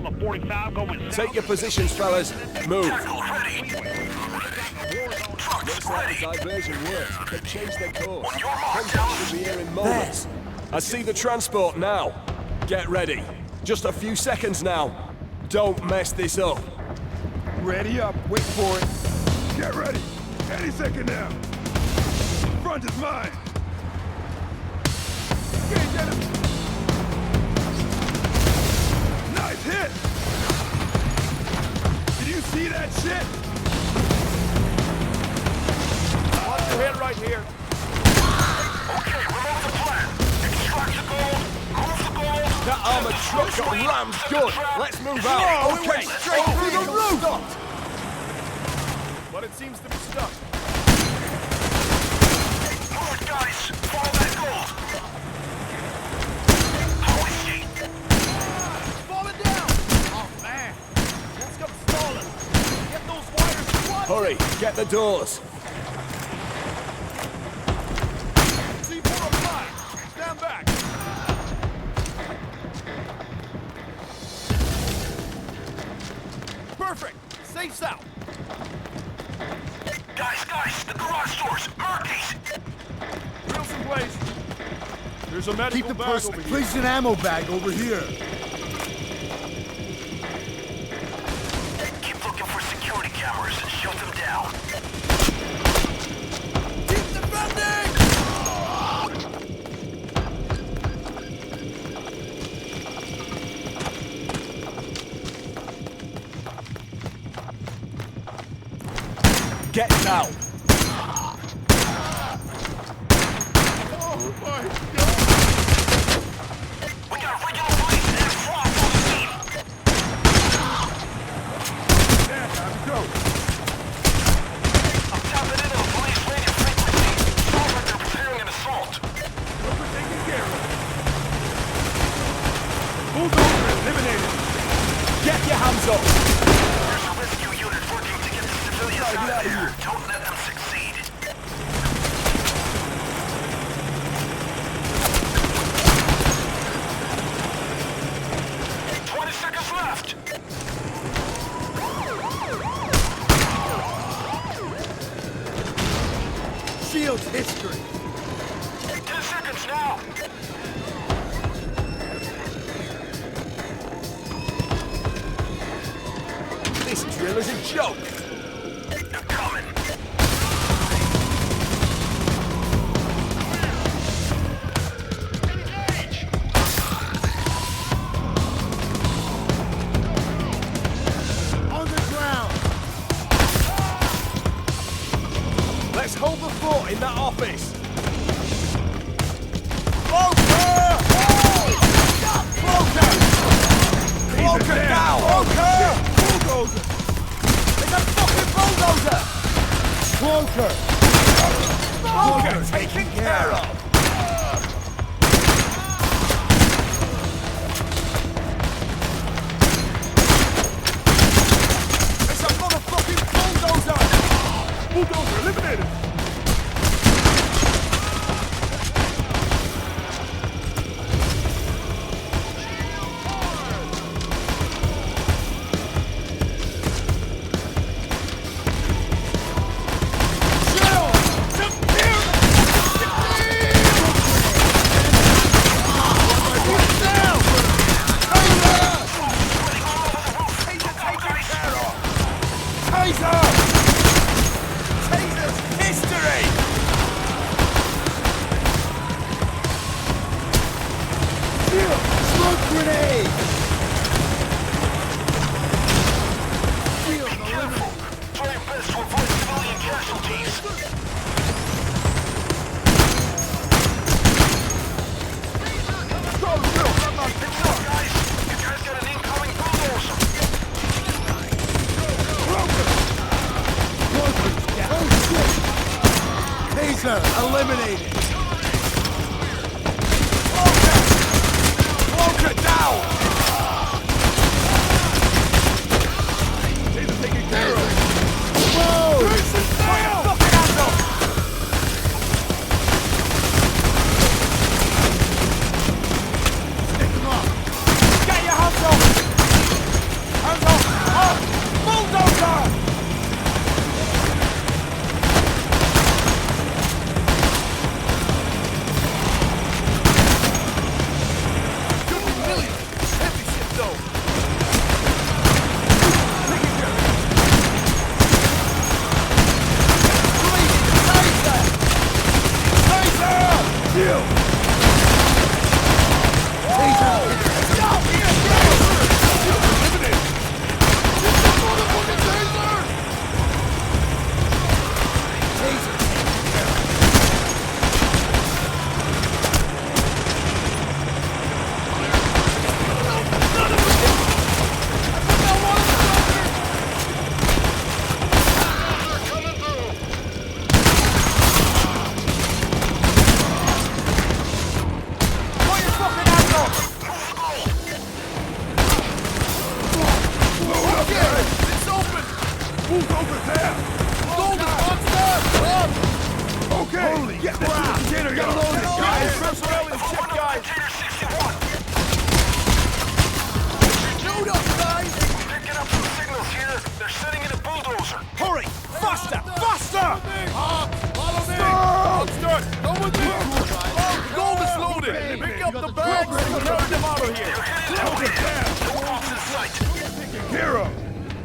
on the 45 going south. Take your positions, fellas. Move. Trucks ready. Diversion works. They've changed their course. On your mark, Contact should be here in moments. I see the transport now. Get ready. Just a few seconds now. Don't mess this up. Ready up. Wait for it. Get ready. Any second now. Front is mine. Engage enemy. Nice hit. Did you see that shit? Watch your head right here. Okay, remember the plan. Extract the gold, move the gold. That armored truck got rammed good. Let's move out. Whoa, we Okay, went straight through the through. roof. Stopped. But it seems to be stuck. Move it, guys. Follow that gold. Holy shit. Falling down. Oh, man. Let's go stalling. Get those wires squat. Hurry, get the doors. C4 applied. Stand back. Perfect. Safe south. Guys, the garage doors. Mark these. Wheels in place. There's a medical Keep the bag purse. over here. Place an ammo bag over here. Keep looking for security cameras and shoot them down. Keep defending! Get down. Oh my God! We got regular police and SWAT on the scene. There, time to go. I'm tapping into the police radio frequency. Sounds like they're preparing an assault. We're taken care of. Bulldozer eliminated. Get your hands up. There's a rescue unit working to get the civilians out of here. Don't let them succeed. Left. Shield's history. 10 seconds now. This drill is a joke. They're coming. On the ground. Let's hold the fort in that office. Cloaker down! Cloaker! Bulldozer. It's a fucking bulldozer! Cloaker. Cloaker taken care of! It's a motherfucking bulldozer! Bulldozer eliminated. Eliminated. Cloaker down! Taser taken care of. Whoa! Jason, fire! Fucking hands up! Stick 'em up. Get your hands up! Bulldozer down! Okay, Holy get this crap. container Get going. loaded, guys. Personnel in check, guys. Container 61. Load up, guys. Picking up some signals here. They're sending in a bulldozer. Hurry! Faster! Faster! Follow me! Start! Come with me! Gold is loaded! Pick up the bags and carry them out of here! Heading that way. No cops in sight. Hero!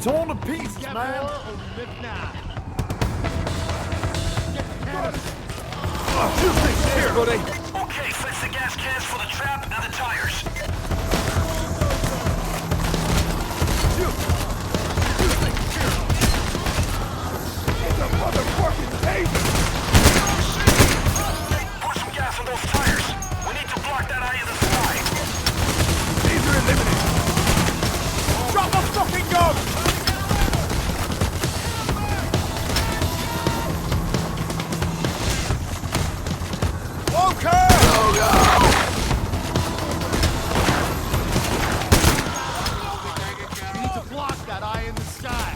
Torn to pieces, man! Here, buddy! Okay, fetch the gas cans for the trap and the tires. It's a motherfucking taser! Pour some gas on those tires. We need to block that eye in the sky. Taser eliminated! Drop the fucking gun! Okay! You need to block that eye in the sky.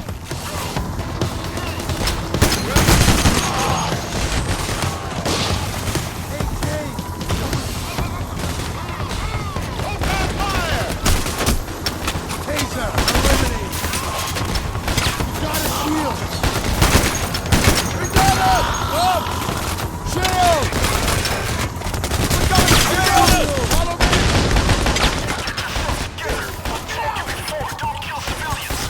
Taser, eliminated. Got a shield. We got it! Up! Shield! We got a shield! Follow me! Together. I told you before, don't kill civilians.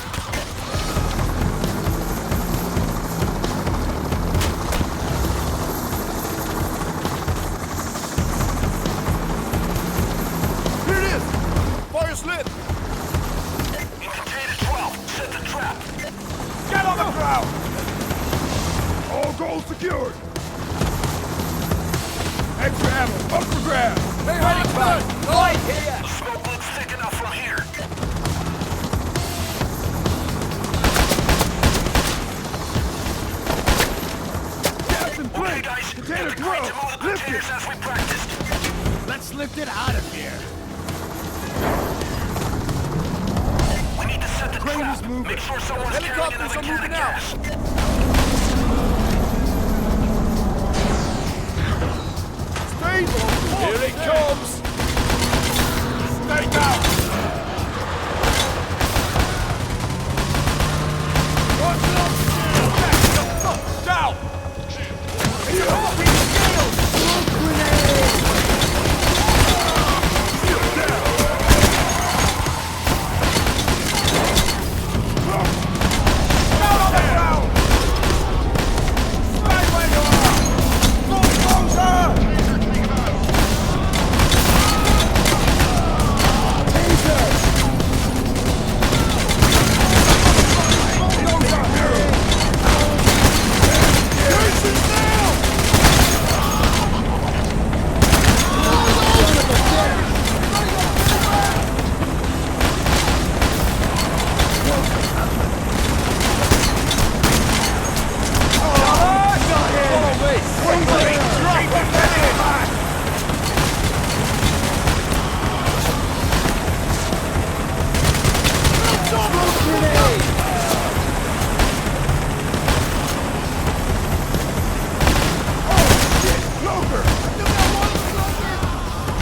Here it is! Fire's lit! In container 12, set the trap. Get on the ground! All goals secured! Extra ammo, up for grabs! Hey, heading back! Right here! The smoke looks thick enough from here. Gas in Okay, place! guys, Container get the crane to 12! move the Lift containers it! as we practiced. Let's lift it out of here. We need to set the Crane trap. is moving. Make sure someone's carrying Helicopters another are can of moving out. gas. Here it comes! Stay down! Down! Down on the ground! Stay where you are! Bulldozer!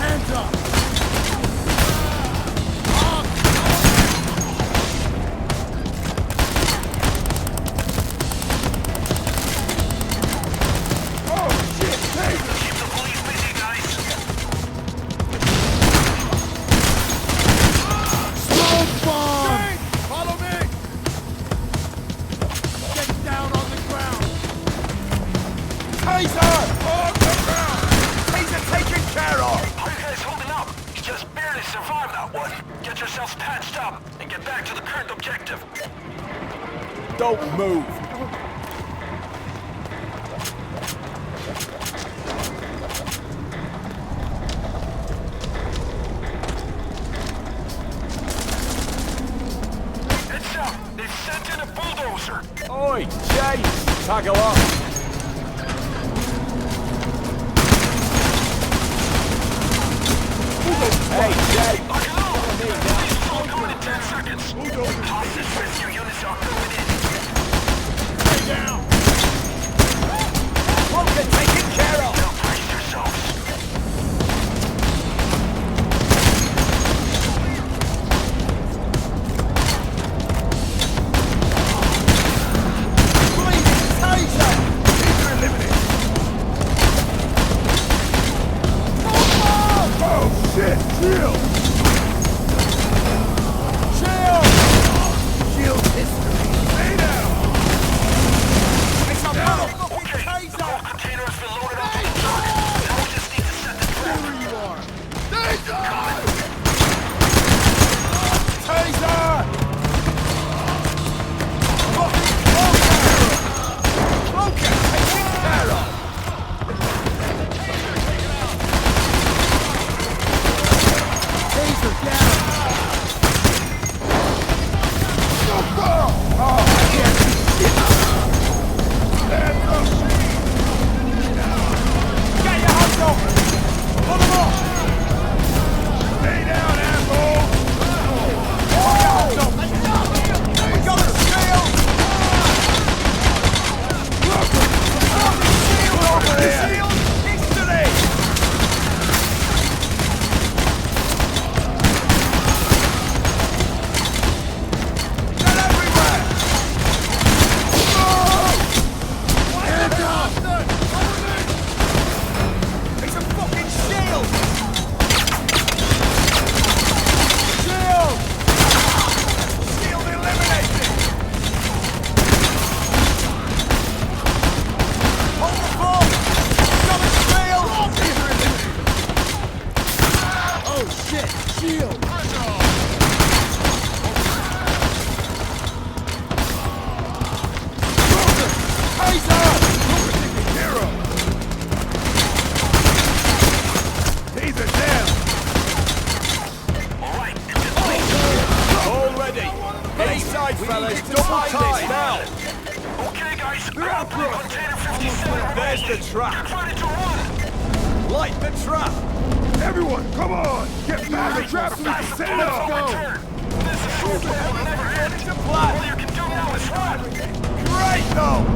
Hands up! Oh shit! Taser! Keep the police busy, guys. Smoke bomb! Follow me! Get down on the ground! Taser! On the ground! Taser taken care of! How you guys holding up? You just barely survived that one. Get yourselves patched up and get back to the current objective. Don't move! Heads up! They've sent in a bulldozer. Oi, Jay! Tag along! Hey, Jay! Please, all going in 10 seconds. Hostage rescue units are moving in. Shield! Shield! Shield history. Stay down! It's a motherfucking Okay, the taser! gold container has been loaded up to the truck. Now we just need to set the trap. There you are! Taser! Okay, taken care of! Taser down! Get your hands open! Pull them off! Stay down, asshole! We got a shield! Shield over there! Shield history! Get everywhere! Hands up! It's a fucking shield! Shield! Shield eliminated! Hold the phone! Got a shield! Oh shit! Shield! Taser! Hero! Taser down! All right, it's All ready. Inside, fellas. Double time now. okay, guys. Open container 57. There's the trap. Get ready to run. Light the trap. Everyone, come on! Get back the trap so we can set it up! Return. This is short will never end. All you can do now is run. Great, though!